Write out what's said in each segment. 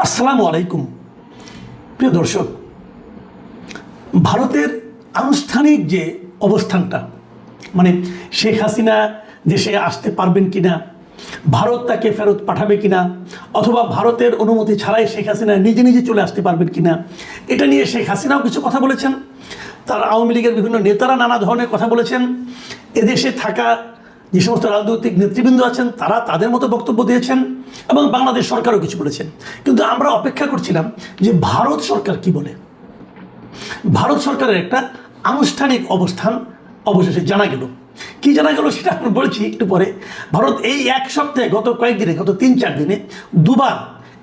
আসসালামু আলাইকুম প্রিয় দর্শক, ভারতের আনুষ্ঠানিক যে অবস্থানটা, মানে শেখ হাসিনা দেশে আসতে পারবেন কিনা, ভারত তাকে ফেরত পাঠাবে কিনা, অথবা ভারতের অনুমতি ছাড়াই শেখ হাসিনা নিজে নিজে চলে আসতে পারবেন কিনা, এটা নিয়ে শেখ হাসিনাও কিছু কথা বলেছেন। তার আওয়ামী লীগের বিভিন্ন নেতারা নানা ধরনের কথা বলেছেন। এদেশে থাকা যে সমস্ত রাজনৈতিক নেতৃবৃন্দ আছেন তারা তাদের মতো বক্তব্য দিয়েছেন এবং বাংলাদেশ সরকারও কিছু বলেছেন। কিন্তু আমরা অপেক্ষা করছিলাম যে ভারত সরকার কি বলে। ভারত সরকারের একটা আনুষ্ঠানিক অবস্থান অবশেষে জানা গেল। কি জানা গেল সেটা আমি বলছি একটু পরে। ভারত এই এক সপ্তাহে, গত কয়েকদিনে, গত 3-4 দিনে দুবার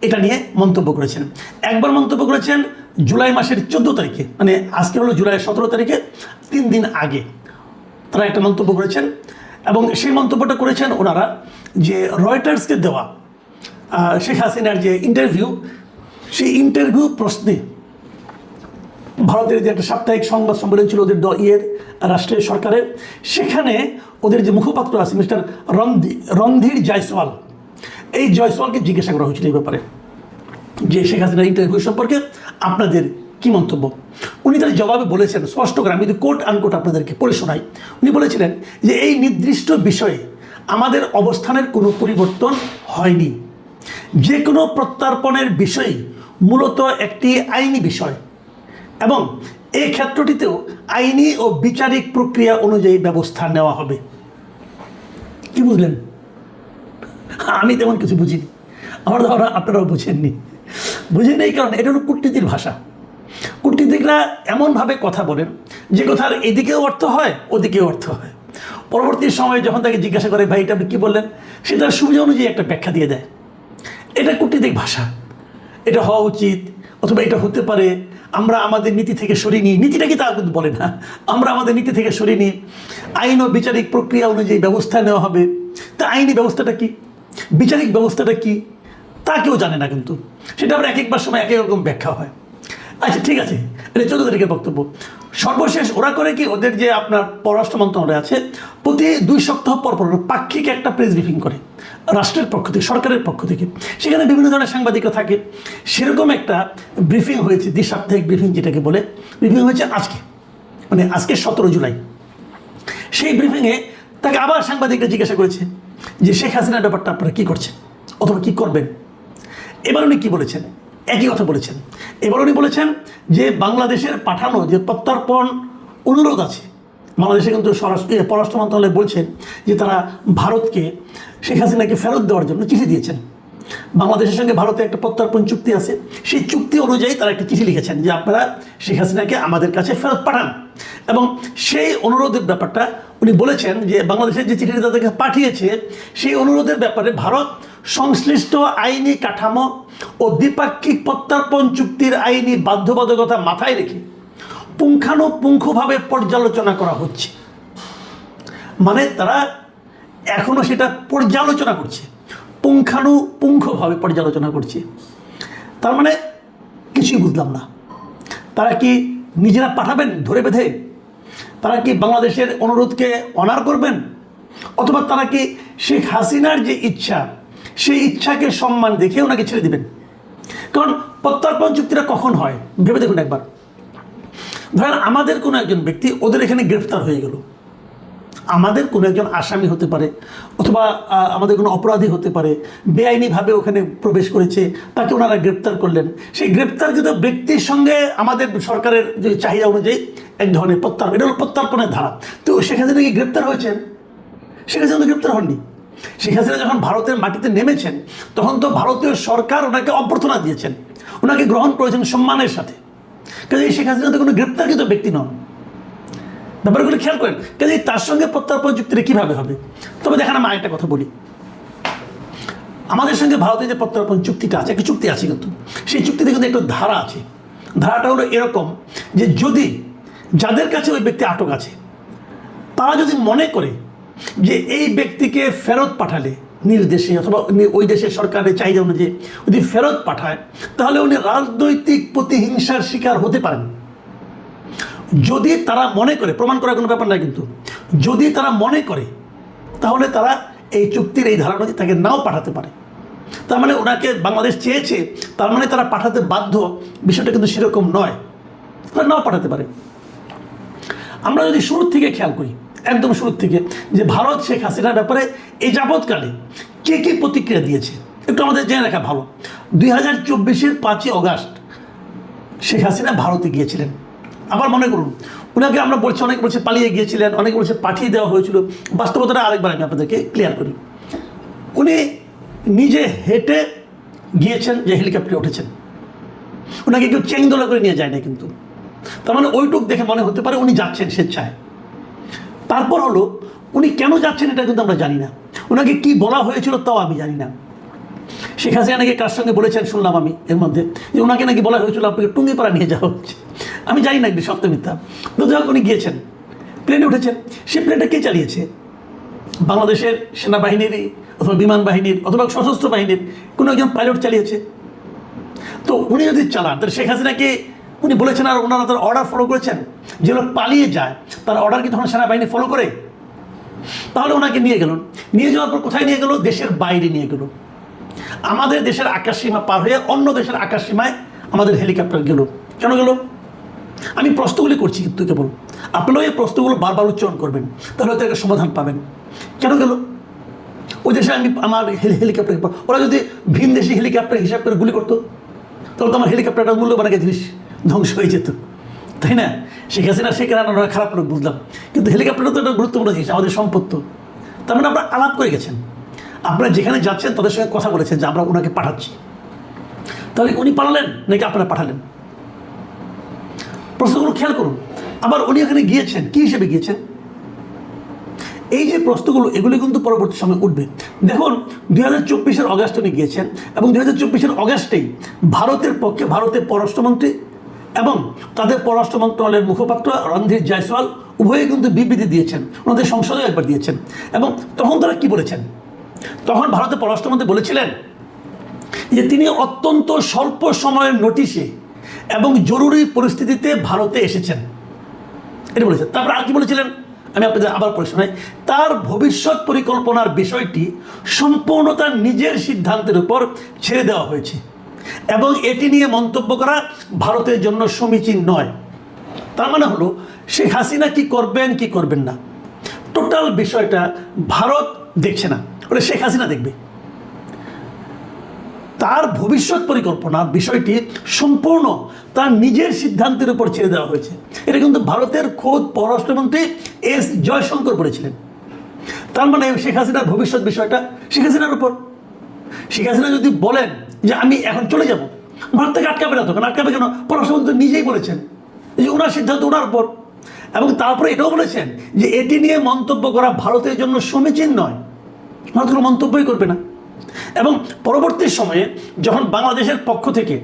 এটা নিয়ে মন্তব্য করেছেন। একবার মন্তব্য করেছেন জুলাই মাসের 14 তারিখে, মানে আজকে হলো জুলাই 17 তারিখে, 3 দিন আগে তারা একটা মন্তব্য করেছেন। এবং সেই মন্তব্যটা করেছেন ওনারা যে রয়টার্সকে দেওয়া শেখ হাসিনার যে ইন্টারভিউ, সেই ইন্টারভিউ প্রশ্নে ভারতের যে একটা সাপ্তাহিক সংবাদ সম্মেলন ছিল ওদের রাষ্ট্রীয় সরকারের, সেখানে ওদের যে মুখপাত্র আছে মিস্টার রণধীর জয়সওয়াল, এই জয়সওয়ালকে জিজ্ঞাসা করা হয়েছিল এই ব্যাপারে যে শেখ হাসিনার ইন্টারভিউ সম্পর্কে আপনাদের কি মন্তব্য। উনি তার জবাবে বলেছেন স্পষ্ট করে, আমি যদি কোট আনকোট আপনাদেরকে পড়ে শোনাই। উনি বলেছিলেন যে এই নির্দিষ্ট বিষয়ে আমাদের অবস্থানের কোনো পরিবর্তন হয়নি। যে কোনো প্রত্যর্পণের বিষয় মূলত একটি আইনি বিষয় এবং এই ক্ষেত্রটিতেও আইনি ও বিচারিক প্রক্রিয়া অনুযায়ী ব্যবস্থা নেওয়া হবে। কি বুঝলেন? আমি তেমন কিছু বুঝিনি, আমার ধারণা আপনারাও বুঝেননি। বুঝেন এই কারণে এটা হলো কূটনীতির ভাষা। কূটনীতিকরা এমনভাবে কথা বলেন যে কথার এদিকেও অর্থ হয় ওদিকেও অর্থ হয়। পরবর্তী সময়ে যখন তাকে জিজ্ঞাসা করে ভাই এটা আপনি কী বললেন, সে তার সুবিধা অনুযায়ী একটা ব্যাখ্যা দিয়ে দেয়। এটা কূটনীতিক ভাষা। এটা হওয়া উচিত অথবা এটা হতে পারে, আমরা আমাদের নীতি থেকে সরিয়ে নীতিটা কি তা কিন্তু বলে না, আমরা আমাদের নীতি থেকে সরিয়ে আইন ও বিচারিক প্রক্রিয়া অনুযায়ী ব্যবস্থা নেওয়া হবে। তা আইনি ব্যবস্থাটা কি, বিচারিক ব্যবস্থাটা কি, তা কেউ জানে না, কিন্তু সেটা আবার এক একবার সময় এক এক রকম ব্যাখ্যা হয়। আচ্ছা ঠিক আছে, এটা 14 তারিখের বক্তব্য। সর্বশেষ ওরা করে কি, ওদের যে আপনার পররাষ্ট্র মন্ত্রণালয় আছে প্রতি 2 সপ্তাহ পর পর পাক্ষিক একটা প্রেস ব্রিফিং করে রাষ্ট্রের পক্ষ থেকে, সরকারের পক্ষ থেকে। সেখানে বিভিন্ন ধরনের সাংবাদিকরা থাকে। সেরকম একটা ব্রিফিং হয়েছে, দ্বিসাপ্তাহিক ব্রিফিং যেটাকে বলে, ব্রিফিং হয়েছে আজকে, মানে আজকে 17 জুলাই। সেই ব্রিফিংয়ে তাকে আবার সাংবাদিকরা জিজ্ঞাসা করেছে যে শেখ হাসিনার ব্যাপারটা আপনারা কী করছেন অথবা কী করবেন। এবার উনি কী বলেছেন? একই কথা বলেছেন। এবার উনি বলেছেন যে বাংলাদেশের পাঠানো যে প্রত্যর্পণ অনুরোধ আছে, বাংলাদেশে কিন্তু পররাষ্ট্র মন্ত্রণালয় বলছেন যে তারা ভারতকে শেখ হাসিনাকে ফেরত দেওয়ার জন্য চিঠি দিয়েছেন। বাংলাদেশের সঙ্গে ভারতের একটা প্রত্যর্পণ চুক্তি আছে, সেই চুক্তি অনুযায়ী তারা একটা চিঠি লিখেছেন যে আপনারা শেখ হাসিনাকে আমাদের কাছে ফেরত পাঠান। এবং সেই অনুরোধের ব্যাপারটা উনি বলেছেন যে বাংলাদেশের যে চিঠিটা তাদেরকে পাঠিয়েছে সেই অনুরোধের ব্যাপারে ভারত সংশ্লিষ্ট আইনি কাঠামো ও দ্বিপাক্ষিক প্রত্যর্পণ চুক্তির আইনি বাধ্যবাধকতা মাথায় রেখে পুঙ্খানুপুঙ্খভাবে পর্যালোচনা করা হচ্ছে। মানে তারা এখনও সেটা পর্যালোচনা করছে, পুঙ্খানুপুঙ্খভাবে পর্যালোচনা করছে। তার মানে কিছুই বুঝলাম না। তারা কি নিজেরা পাঠাবেন ধরে বেঁধে? তারা কি বাংলাদেশের অনুরোধকে অনার করবেন? অথবা তারা কি শেখ হাসিনার যে ইচ্ছা সেই ইচ্ছাকে সম্মান দেখে ওনাকে ছেড়ে দিবেন? কারণ প্রত্যর্পণ চুক্তিটা কখন হয় ভেবে দেখুন একবার। ধরেন আমাদের কোনো একজন ব্যক্তি ওদের এখানে গ্রেফতার হয়ে গেল, আমাদের কোনো একজন আসামি হতে পারে অথবা আমাদের কোনো অপরাধী হতে পারে, বেআইনিভাবে ওখানে প্রবেশ করেছে, তাকে ওনারা গ্রেপ্তার করলেন। সেই গ্রেপ্তারকৃত ব্যক্তির সঙ্গে আমাদের সরকারের যে চাহিদা অনুযায়ী এক ধরনের প্রত্যর্পণ, এটা হলো প্রত্যর্পণের ধারা। তো শেখ হাসিনা কি গ্রেপ্তার হয়েছেন? শেখ হাসিনা তো গ্রেপ্তার হননি। শেখ হাসিনা যখন ভারতের মাটিতে নেমেছেন তখন তো ভারতীয় সরকার ওনাকে অভ্যর্থনা দিয়েছেন, ওনাকে গ্রহণ করেছেন সম্মানের সাথে। কাজে শেখ হাসিনা তো কোনো গ্রেপ্তারকৃত ব্যক্তি নন। ব্যাপারগুলো খেয়াল করেন। কাজে তার সঙ্গে প্রত্যর্পণ চুক্তিটা কীভাবে হবে? তবে দেখেন আমি আরেকটা কথা বলি, আমাদের সঙ্গে ভারতের যে প্রত্যর্পণ চুক্তিটা আছে, একটা চুক্তি আছে, কিন্তু সেই চুক্তিতে কিন্তু একটা ধারা আছে। ধারাটা হলো এরকম যে যদি যাদের কাছে ওই ব্যক্তি আটক আছে তারা যদি মনে করে যে এই ব্যক্তিকে ফেরত পাঠালে নিজ দেশে অথবা ওই দেশের সরকারের চাহিদা অনুযায়ী যদি ফেরত পাঠায় তাহলে উনি রাজনৈতিক প্রতিহিংসার শিকার হতে পারেন। যদি তারা মনে করে, প্রমাণ করার কোনো ব্যাপার না, কিন্তু যদি তারা মনে করে তাহলে তারা এই চুক্তির এই ধারা অনুযায়ী তাকে নাও পাঠাতে পারে। তার মানে ওনাকে বাংলাদেশ চেয়েছে, তার মানে তারা পাঠাতে বাধ্য, বিষয়টা কিন্তু সেরকম নয়, তারা নাও পাঠাতে পারে। আমরা যদি শুরুর থেকে খেয়াল করি, একদম শুরুর থেকে, যে ভারত শেখ হাসিনার ব্যাপারে এই যাবৎকালে কে কী প্রতিক্রিয়া দিয়েছে একটু আমাদের জেনে রাখা ভালো। 2024-এর 5ই অগাস্ট শেখ হাসিনা ভারতে গিয়েছিলেন। আবার মনে করুন, ওনাকে আমরা বলছি, অনেকে বলছে পালিয়ে গিয়েছিলেন, অনেকে বলছে পাঠিয়ে দেওয়া হয়েছিল। বাস্তবতাটা আরেকবার আমি আপনাদেরকে ক্লিয়ার করি। উনি নিজে হেঁটে গিয়েছেন, যে হেলিকপ্টারে উঠেছেন, ওনাকে কেউ চেংদোলা করে নিয়ে যায় না কিন্তু। তার মানে ওইটুক দেখে মনে হতে পারে উনি যাচ্ছেন স্বেচ্ছায়। তারপর হলো উনি কেন যাচ্ছেন এটা কিন্তু আমরা জানি না, ওনাকে কি বলা হয়েছিল তাও আমি জানি না। শেখ হাসিনা নাকি কার সঙ্গে বলেছেন শুনলাম আমি এর মধ্যে, যে ওনাকে নাকি বলা হয়েছিল আপনাকে টুঙ্গিপাড়া নিয়ে যাওয়া হচ্ছে। আমি জানি না একটি সত্য মিথ্যা, তো যাই হোক উনি গিয়েছেন, প্লেনে উঠেছেন। সে প্লেনটা কে চালিয়েছে? বাংলাদেশের সেনাবাহিনীরই অথবা বিমান বাহিনীর অথবা সশস্ত্র বাহিনীর কোনো একজন পাইলট চালিয়েছে। তো উনি যদি চালান, তাহলে শেখ হাসিনাকে উনি বলেছেন আর ওনারা তার অর্ডার ফলো করেছেন। যে লোক পালিয়ে যায় তার অর্ডার কি তখন সেনাবাহিনী ফলো করে? তাহলে ওনাকে নিয়ে গেল, নিয়ে যাওয়ার পর কোথায় নিয়ে গেল? দেশের বাইরে নিয়ে গেল। আমাদের দেশের আকাশসীমা পার হয়ে অন্য দেশের আকাশসীমায় আমাদের হেলিকপ্টার গেল। কেন গেল? আমি প্রশ্নগুলি করছি কিন্তু কেবল, আপনারাও এই প্রশ্নগুলো বারবার উচ্চারণ করবেন, তাহলে হয়তো একটা সমাধান পাবেন। কেন গেল ওই দেশে? আমি আমার হেলিকপ্টার, ওরা যদি ভিন দেশি হেলিকপ্টার হিসাব করে গুলি করতো, তাহলে তো আমার হেলিকপ্টারটা মূল্যবান একটা জিনিস ধ্বংস হয়ে যেত, তাই না? শেখ হাসিনা সে কেন ওরা খারাপ লোক বুঝলাম, কিন্তু হেলিকপ্টারটা তো একটা গুরুত্বপূর্ণ জিনিস, আমাদের সম্পত্তি। তার মানে আপনারা আলাপ করে গেছেন, আপনারা যেখানে যাচ্ছেন তাদের সঙ্গে কথা বলেছেন যে আমরা ওনাকে পাঠাচ্ছি। তাহলে উনি পাঠালেন নাকি আপনারা পাঠালেন? প্রশ্নগুলো খেয়াল করুন। আবার উনি এখানে গিয়েছেন কী হিসেবে গিয়েছেন? এই যে প্রশ্নগুলো, এগুলি কিন্তু পরবর্তী সময় উঠবে। দেখুন, 2024-এর অগাস্ট উনি গিয়েছেন, এবং 2024-এর অগাস্টেই ভারতের পক্ষে ভারতের পররাষ্ট্রমন্ত্রী এবং তাদের পররাষ্ট্র মন্ত্রণালয়ের মুখপাত্র রণধীর জয়সওয়াল উভয়ে কিন্তু বিবৃতি দিয়েছেন, ওনাদের সংসদেও একবার দিয়েছেন। এবং তখন তারা কি বলেছেন? তখন ভারতের পররাষ্ট্রমন্ত্রী বলেছিলেন যে তিনি অত্যন্ত স্বল্প সময়ের নোটিশে এবং জরুরি পরিস্থিতিতে ভারতে এসেছেন, এটা বলেছেন। তারপর আর কি বলেছিলেন আমি আপনাদের আবার পড়ে শোনাই। তার ভবিষ্যৎ পরিকল্পনার বিষয়টি সম্পূর্ণ তার নিজের সিদ্ধান্তের উপর ছেড়ে দেওয়া হয়েছে এবং এটি নিয়ে মন্তব্য করা ভারতের জন্য সমীচীন নয়। তার মানে হলো শেখ হাসিনা কি করবেন কি করবেন না, টোটাল বিষয়টা ভারত দেখছে না, ওটা শেখ হাসিনা দেখবে। তার ভবিষ্যৎ পরিকল্পনার বিষয়টি সম্পূর্ণ তার নিজের সিদ্ধান্তের উপর ছেড়ে দেওয়া হয়েছে। এটা কিন্তু ভারতের খোদ পররাষ্ট্রমন্ত্রী এস জয়শঙ্কর বলেছিলেন। তার মানে শেখ হাসিনার ভবিষ্যৎ বিষয়টা শেখ হাসিনার উপর। শেখ হাসিনা যদি বলেন যে আমি এখন চলে যাব, ভারত থেকে আটকাবে না, তখন আটকাবে কেন? পররাষ্ট্রমন্ত্রী নিজেই বলেছেন যে ওনার সিদ্ধান্ত ওনার উপর। এবং তারপরে এটাও বলেছেন যে এটি নিয়ে মন্তব্য করা ভারতের জন্য সমীচীন নয়, ভারত কোনো মন্তব্যই করবে না। এবং পরবর্তী সময়ে যখন বাংলাদেশের পক্ষ থেকে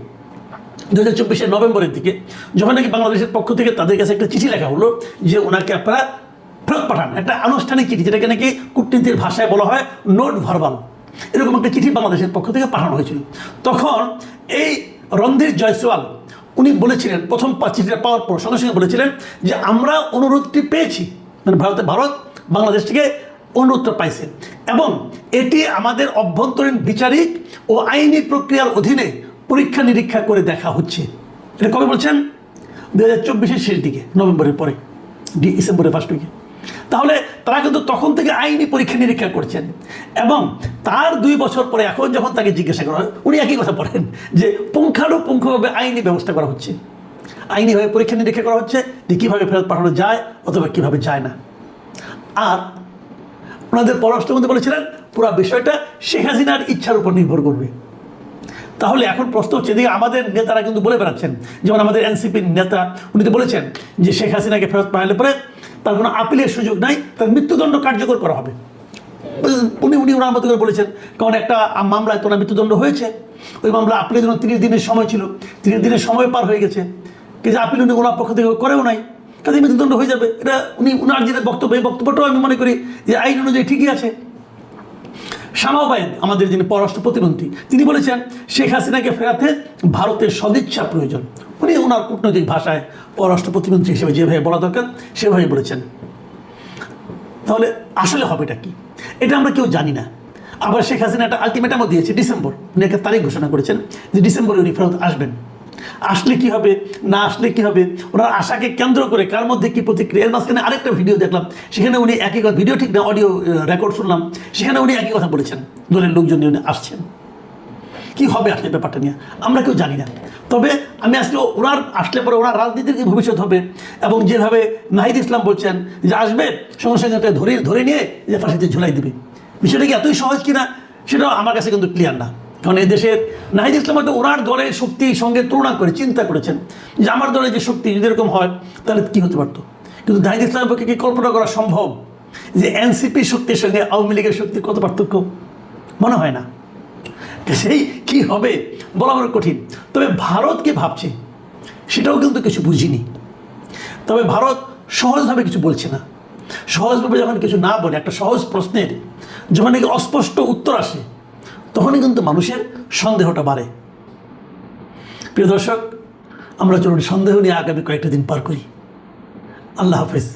2024-এর নভেম্বরের দিকে যখন নাকি বাংলাদেশের পক্ষ থেকে তাদের কাছে একটা চিঠি লেখা হলো যে ওনাকে আপনারা ফেরত পাঠান, একটা আনুষ্ঠানিক চিঠি, যেটাকে নাকি কূটনীতির ভাষায় বলা হয় নোট ভার্বাল, এরকম একটা চিঠি বাংলাদেশের পক্ষ থেকে পাঠানো হয়েছিল। তখন এই রণধীর জয়সওয়াল উনি বলেছিলেন, প্রথম চিঠিটা পাওয়ার পর সঙ্গে সঙ্গে বলেছিলেন যে আমরা অনুরোধটি পেয়েছি, মানে ভারত বাংলাদেশ থেকে অনুরোধটা পাইছে এবং এটি আমাদের অভ্যন্তরীণ বিচারিক ও আইনি প্রক্রিয়ার অধীনে পরীক্ষা নিরীক্ষা করে দেখা হচ্ছে। এটা কবে বলছেন? 2024-এর শেষ দিকে, নভেম্বরের পরে, ডিসেম্বরের ফার্স্ট উইকে। তাহলে তারা কিন্তু তখন থেকে আইনি পরীক্ষা নিরীক্ষা করছেন। এবং তার 2 বছর পরে এখন যখন তাকে জিজ্ঞাসা করা হয়, উনি একই কথা বলেন যে পুঙ্খানুপুঙ্খভাবে আইনি ব্যবস্থা করা হচ্ছে, আইনিভাবে পরীক্ষা নিরীক্ষা করা হচ্ছে যে কীভাবে ফেরত পাঠানো যায় অথবা কীভাবে যায় না। আর ওনাদের পররাষ্ট্রমন্ত্রী বলেছিলেন পুরো বিষয়টা শেখ হাসিনার ইচ্ছার উপর নির্ভর করবে। তাহলে এখন প্রশ্ন হচ্ছে, এদিকে আমাদের নেতারা কিন্তু বলে বেড়াচ্ছেন, যেমন আমাদের এনসিপির নেতা উনি তো বলেছেন যে শেখ হাসিনাকে ফেরত পাঠালে পরে তার কোনো আপিলের সুযোগ নাই, তার মৃত্যুদণ্ড কার্যকর করা হবে। উনি ওনার মতো করে বলেছেন, কারণ একটা মামলায় তো ওনার মৃত্যুদণ্ড হয়েছে, ওই মামলা আপিলের জন্য 30 দিনের সময় ছিল, 30 দিনের সময় পার হয়ে গেছে, কিন্তু আপিল উনি ওনার পক্ষ থেকে করেও নাই, কাজে মৃত্যুদণ্ড হয়ে যাবে। এটা ওনার যেটা বক্তব্য, এই বক্তব্যটাও আমি মনে করি যে আইন অনুযায়ী ঠিকই আছে। শামা ওবায়েদ আমাদের যিনি পররাষ্ট্র প্রতিমন্ত্রী, তিনি বলেছেন শেখ হাসিনাকে ফেরাতে ভারতের সদিচ্ছা প্রয়োজন। উনি ওনার কূটনৈতিক ভাষায় পররাষ্ট্র প্রতিমন্ত্রী হিসেবে যেভাবে বলা দরকার সেভাবে বলেছেন। তাহলে আসলে হবেটা কি, এটা আমরা কেউ জানি না। আবার শেখ হাসিনা একটা আলটিমেটামও দিয়েছে ডিসেম্বর, উনি একটা তারিখ ঘোষণা করেছেন যে ডিসেম্বরে উনি ফেরত আসবেন। আসলে কি হবে, না আসলে কি হবে, ওনার আশাকে কেন্দ্র করে কার মধ্যে কি প্রতিক্রিয়া। এর মাঝখানে আরেকটা ভিডিও দেখলাম, সেখানে উনি একই কথা, ভিডিও ঠিক না অডিও রেকর্ড শুনলাম, সেখানে উনি একই কথা বলেছেন, দলের লোকজন নিয়ে উনি আসছেন। কি হবে আসলে ব্যাপারটা নিয়ে আমরা কেউ জানি না। তবে আমি আসলে ওনার আসলে পরে ওনার রাজনীতির কি ভবিষ্যৎ হবে, এবং যেভাবে নাহিদ ইসলাম বলছেন যে আসবে সঙ্গে সঙ্গে ধরে নিয়ে যে ফাঁসিতে ঝুলাই দেবে, বিষয়টা কি এতই সহজ কিনা সেটাও আমার কাছে কিন্তু ক্লিয়ার না। কারণ এই দেশের নাহিদ ইসলাম হয়তো ওনার দলের শক্তির সঙ্গে তুলনা করে চিন্তা করেছেন যে আমার দলের যে শক্তি যদি এরকম হয় তাহলে কী হতে পারতো। কিন্তু নাহিদ ইসলামের পক্ষে কি কল্পনা করা সম্ভব যে এনসিপি শক্তির সঙ্গে আওয়ামী লীগের শক্তির কত পার্থক্য? মনে হয় না। সেই কী হবে বলা বড় কঠিন। তবে ভারত কি ভাবছে সেটাও কিন্তু কিছু বুঝিনি। তবে ভারত সহজভাবে কিছু বলছে না। সহজভাবে যখন কিছু না বলে, একটা সহজ প্রশ্নের যখন নাকি অস্পষ্ট উত্তর আসে, তখনই কিন্তু মানুষের সন্দেহটা বাড়ে। প্রিয় দর্শক, আমরা চলুন সন্দেহ নিয়ে আগামী কয়েকটা দিন পার করি। আল্লাহ হাফেজ।